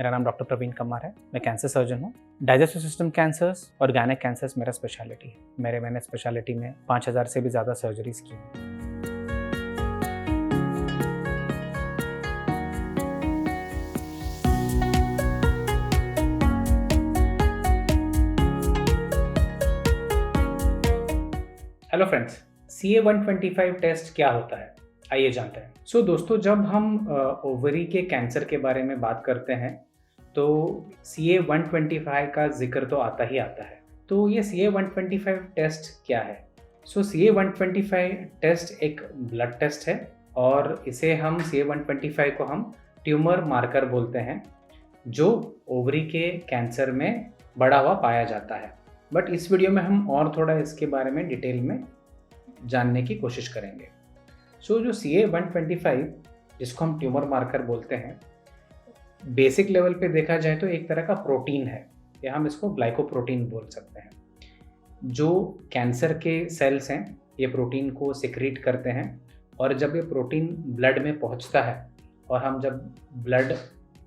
मेरा नाम डॉक्टर प्रवीण कमार है। मैं कैंसर सर्जन हूँ। डाइजेस्टिव सिस्टम कैंसर्स और गायनेक कैंसर्स मेरा स्पेशलिटी है। मैंने स्पेशलिटी में 5000 से भी ज़्यादा सर्जरीज की हैं। हेलो फ्रेंड्स, CA-125 टेस्ट क्या होता है, आइए जानते हैं। दोस्तों, जब हम ओवरी के कैंसर के बारे में बात करते हैं तो CA-125 का जिक्र तो आता ही आता है। तो ये CA-125 टेस्ट क्या है? CA-125 टेस्ट एक ब्लड टेस्ट है और इसे हम CA-125 को हम ट्यूमर मार्कर बोलते हैं, जो ओवरी के कैंसर में बढ़ा हुआ पाया जाता है। बट इस वीडियो में हम और थोड़ा इसके बारे में डिटेल में जानने की कोशिश करेंगे। जो CA-125 जिसको हम ट्यूमर मार्कर बोलते हैं, बेसिक लेवल पे देखा जाए तो एक तरह का प्रोटीन है, या हम इसको ग्लाइकोप्रोटीन बोल सकते हैं। जो कैंसर के सेल्स हैं ये प्रोटीन को सिक्रीट करते हैं, और जब ये प्रोटीन ब्लड में पहुंचता है और हम जब ब्लड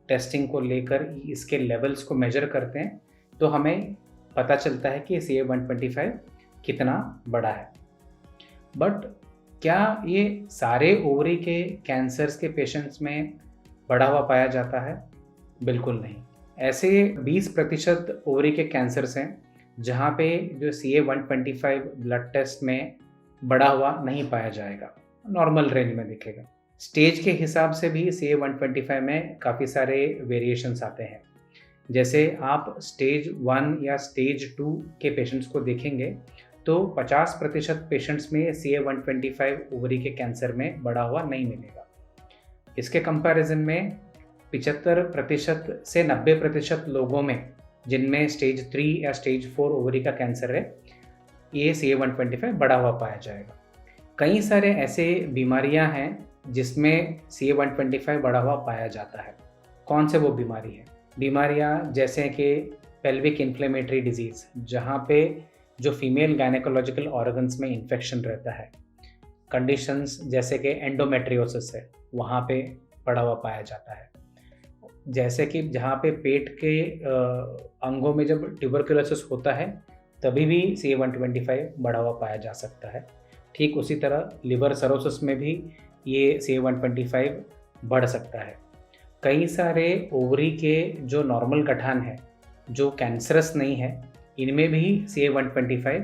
टेस्टिंग को लेकर इसके लेवल्स को मेजर करते हैं तो हमें पता चलता है कि CA-125 कितना बड़ा है। बट क्या ये सारे ओवरी के कैंसर्स के पेशेंट्स में बढ़ा हुआ पाया जाता है? बिल्कुल नहीं। ऐसे 20% ओवरी के कैंसर्स हैं जहाँ पे जो CA-125 ब्लड टेस्ट में बढ़ा हुआ नहीं पाया जाएगा, नॉर्मल रेंज में दिखेगा। स्टेज के हिसाब से भी CA-125 में काफ़ी सारे वेरिएशंस आते हैं। जैसे आप स्टेज 1 या स्टेज 2 के पेशेंट्स को देखेंगे तो 50% पेशेंट्स में CA-125 ओवरी के कैंसर में बढ़ा हुआ नहीं मिलेगा। इसके कंपैरिजन में 75% से 90% लोगों में जिनमें स्टेज 3 या स्टेज 4 ओवरी का कैंसर है, ये CA-125 बढ़ा हुआ पाया जाएगा। कई सारे ऐसे बीमारियां हैं जिसमें CA-125 बढ़ा हुआ पाया जाता है। कौन से वो बीमारी है? बीमारियां जैसे कि पेल्विक इन्फ्लेमेटरी डिजीज़, जहाँ पे जो फीमेल गायनेकोलॉजिकल ऑर्गन्स में इन्फेक्शन रहता है। कंडीशंस जैसे कि एंडोमेट्रियोसिस है, वहाँ पे बढ़ा हुआ पाया जाता है। जैसे कि जहाँ पे पेट के अंगों में जब ट्यूबरकुलोसिस होता है तभी भी CA-125 बढ़ा हुआ पाया जा सकता है। ठीक उसी तरह लिवर सरोसिस में भी ये CA-125 बढ़ सकता है। कई सारे ओवरी के जो नॉर्मल गठान है, जो कैंसरस नहीं है, इनमें भी CA-125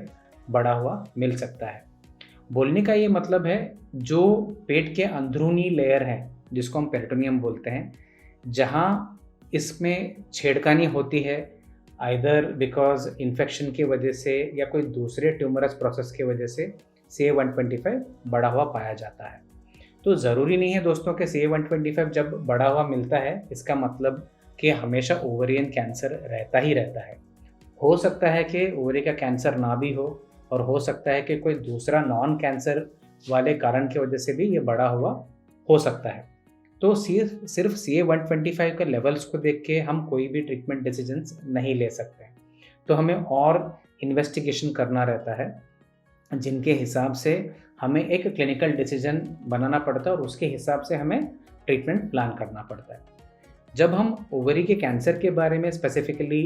बढ़ा हुआ मिल सकता है। बोलने का ये मतलब है, जो पेट के अंदरूनी लेयर है जिसको हम पेरिटोनियम बोलते हैं, जहाँ इसमें छेड़खानी होती है आइदर बिकॉज इन्फेक्शन की वजह से या कोई दूसरे ट्यूमरस प्रोसेस की वजह से CA-125 बढ़ा हुआ पाया जाता है। तो ज़रूरी नहीं है दोस्तों कि CA-125 जब बढ़ा हुआ मिलता है इसका मतलब कि हमेशा ओवरियन कैंसर रहता ही रहता है। हो सकता है कि ओवरी का कैंसर ना भी हो, और हो सकता है कि कोई दूसरा नॉन कैंसर वाले कारण की वजह से भी ये बढ़ा हुआ हो सकता है। तो सिर्फ CA-125 के लेवल्स को देख के हम कोई भी ट्रीटमेंट डिसीजंस नहीं ले सकते। तो हमें और इन्वेस्टिगेशन करना रहता है, जिनके हिसाब से हमें एक क्लिनिकल डिसीजन बनाना पड़ता है और उसके हिसाब से हमें ट्रीटमेंट प्लान करना पड़ता है। जब हम ओवरी के कैंसर के बारे में स्पेसिफिकली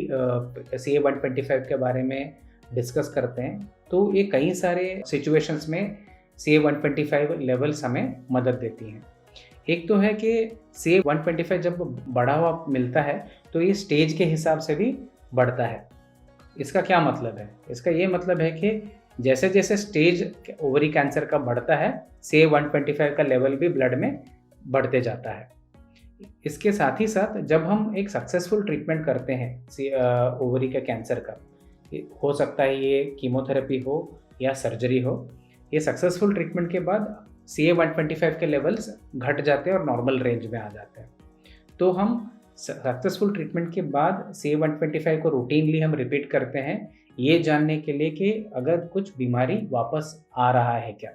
CA-125 के बारे में डिस्कस करते हैं तो ये कई सारे सिचुएशंस में CA-125 लेवल्स हमें मदद देती हैं। एक तो है कि CA-125 जब बढ़ा हुआ मिलता है तो ये स्टेज के हिसाब से भी बढ़ता है। इसका क्या मतलब है? इसका ये मतलब है कि जैसे जैसे स्टेज ओवरी कैंसर का बढ़ता है, CA-125 का लेवल भी ब्लड में बढ़ते जाता है। इसके साथ ही साथ जब हम एक सक्सेसफुल ट्रीटमेंट करते हैं ओवरी के कैंसर का, हो सकता है ये कीमोथेरेपी हो या सर्जरी हो, ये सक्सेसफुल ट्रीटमेंट के बाद CA-125 के लेवल्स घट जाते हैं और नॉर्मल रेंज में आ जाते हैं। तो हम सक्सेसफुल ट्रीटमेंट के बाद CA-125 को रूटीनली हम रिपीट करते हैं, ये जानने के लिए कि अगर कुछ बीमारी वापस आ रहा है क्या।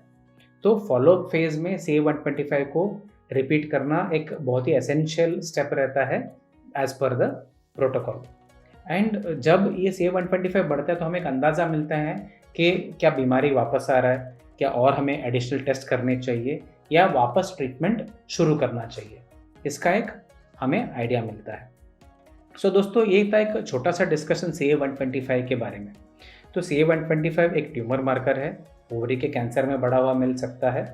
तो फॉलोअप फेज में CA-125 को रिपीट करना एक बहुत ही एसेंशियल स्टेप रहता है as per the protocol. And जब ये CA-125 बढ़ता है तो हमें एक अंदाज़ा मिलता है कि क्या बीमारी वापस आ रहा है, क्या और हमें एडिशनल टेस्ट करने चाहिए या वापस ट्रीटमेंट शुरू करना चाहिए। इसका एक हमें आइडिया मिलता है। दोस्तों ये था एक छोटा सा डिस्कशन CA-125 के बारे में। तो CA-125 एक ट्यूमर मार्कर है, ओवरी के कैंसर में बढ़ा हुआ मिल सकता है।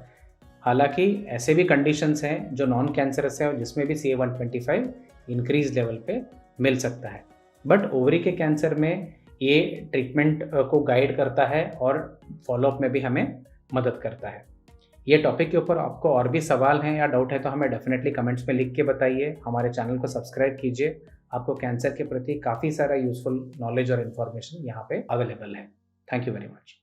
हालांकि ऐसे भी कंडीशंस हैं जो नॉन कैंसरस है और जिसमें भी CA-125 इंक्रीज लेवल पे मिल सकता है, बट ओवरी के कैंसर में ये ट्रीटमेंट को गाइड करता है और फॉलोअप में भी हमें मदद करता है। ये टॉपिक के ऊपर आपको और भी सवाल हैं या डाउट है तो हमें डेफिनेटली कमेंट्स में लिख के बताइए। हमारे चैनल को सब्सक्राइब कीजिए। आपको कैंसर के प्रति काफ़ी सारा यूजफुल नॉलेज और इन्फॉर्मेशन यहाँ पे अवेलेबल है। Thank you very much.